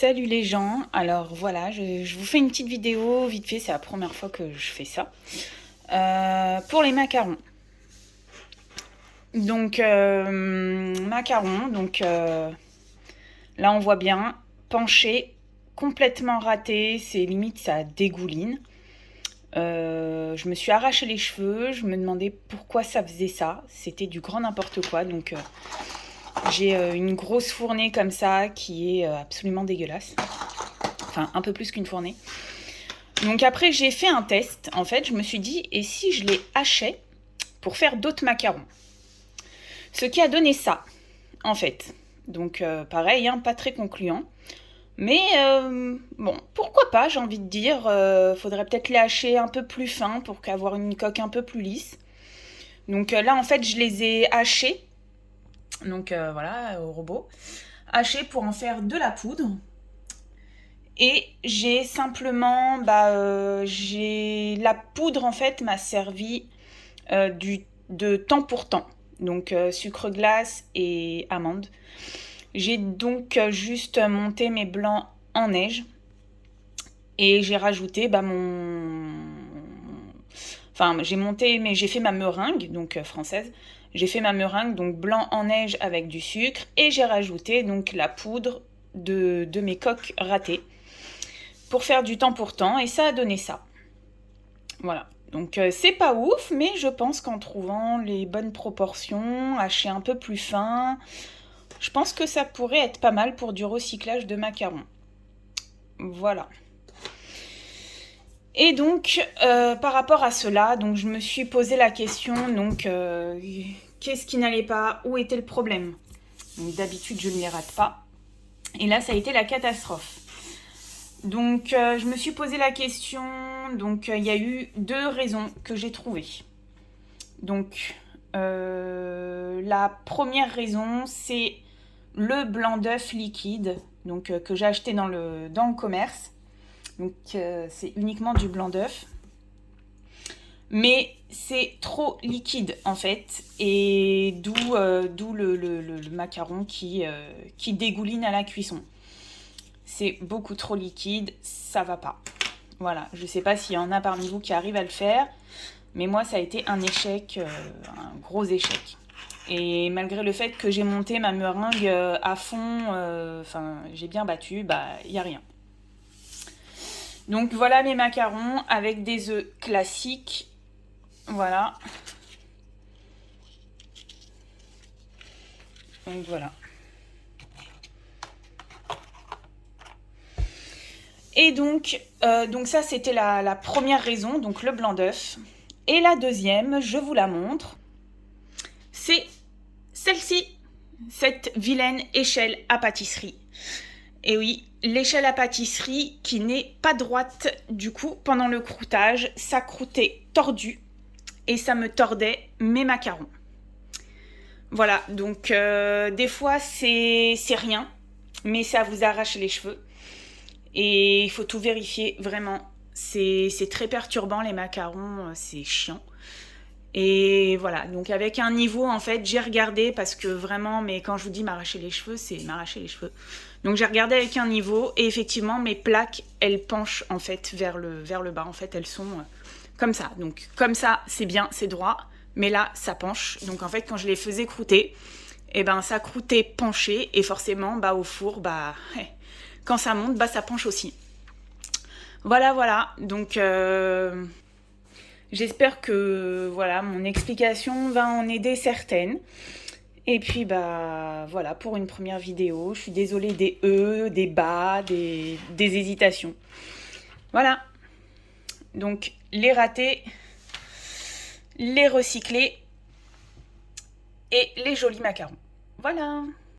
Salut les gens, alors voilà, je vous fais une petite vidéo vite fait, c'est la première fois que je fais ça. Pour les macarons. Donc, macarons, là on voit bien, penché, complètement raté, c'est limite ça dégouline. Je me suis arraché les cheveux, je me demandais pourquoi ça faisait ça, c'était du grand n'importe quoi, donc j'ai une grosse fournée comme ça qui est absolument dégueulasse. Enfin, un peu plus qu'une fournée. Donc après, j'ai fait un test. En fait, je me suis dit, et si je les hachais pour faire d'autres macarons? Ce qui a donné ça, en fait. Donc pareil, hein, pas très concluant. Mais bon, pourquoi pas, j'ai envie de dire. Faudrait peut-être les hacher un peu plus fins pour avoir une coque un peu plus lisse. Donc là, en fait, je les ai hachés. Donc voilà, au robot. Hachés pour en faire de la poudre. Et j'ai simplement, j'ai la poudre en fait m'a servi de temps pour temps. Donc sucre glace et amande. J'ai donc juste monté mes blancs en neige et j'ai rajouté enfin j'ai fait ma meringue donc française. J'ai fait ma meringue donc blanc en neige avec du sucre et j'ai rajouté donc la poudre de mes coques ratées pour faire du temps pour temps et ça a donné ça. Voilà. Donc c'est pas ouf, mais je pense qu'en trouvant les bonnes proportions, hacher un peu plus fin, je pense que ça pourrait être pas mal pour du recyclage de macarons. Voilà. Et donc par rapport à cela, donc je me suis posé la question, donc qu'est-ce qui n'allait pas, où était le problème? Donc d'habitude je ne les rate pas. Et là ça a été la catastrophe. Donc je me suis posé la question, donc il y a eu deux raisons que j'ai trouvées. Donc la première raison c'est le blanc d'œuf liquide donc, que j'ai acheté dans le commerce. Donc c'est uniquement du blanc d'œuf. Mais c'est trop liquide en fait et d'où le macaron qui dégouline à la cuisson. C'est beaucoup trop liquide, ça va pas. Voilà, je sais pas s'il y en a parmi vous qui arrivent à le faire, mais moi ça a été un échec, un gros échec. Et malgré le fait que j'ai monté ma meringue à fond, j'ai bien battu, il n'y a rien. Donc voilà mes macarons avec des œufs classiques. Voilà. Donc voilà. Et donc ça c'était la première raison, donc le blanc d'œuf. Et la deuxième, je vous la montre, c'est celle-ci, cette vilaine échelle à pâtisserie. Et oui, l'échelle à pâtisserie qui n'est pas droite, du coup, pendant le croûtage, ça croûtait tordu et ça me tordait mes macarons. Voilà, donc des fois c'est rien, mais ça vous arrache les cheveux. Et il faut tout vérifier, vraiment. C'est très perturbant les macarons, c'est chiant. Et voilà, donc avec un niveau, en fait, j'ai regardé parce que vraiment, mais quand je vous dis m'arracher les cheveux, c'est m'arracher les cheveux. Donc j'ai regardé avec un niveau et effectivement, mes plaques, elles penchent en fait vers le bas. En fait, elles sont comme ça. Donc comme ça, c'est bien, c'est droit. Mais là, ça penche. Donc en fait, quand je les faisais croûter, ça croûtait penché et forcément, au four, quand ça monte, ça penche aussi. Voilà. Donc j'espère que voilà, mon explication va en aider certaines. Et puis voilà pour une première vidéo. Je suis désolée des des bas, des hésitations. Voilà. Donc les ratés, les recyclés et les jolis macarons. Voilà.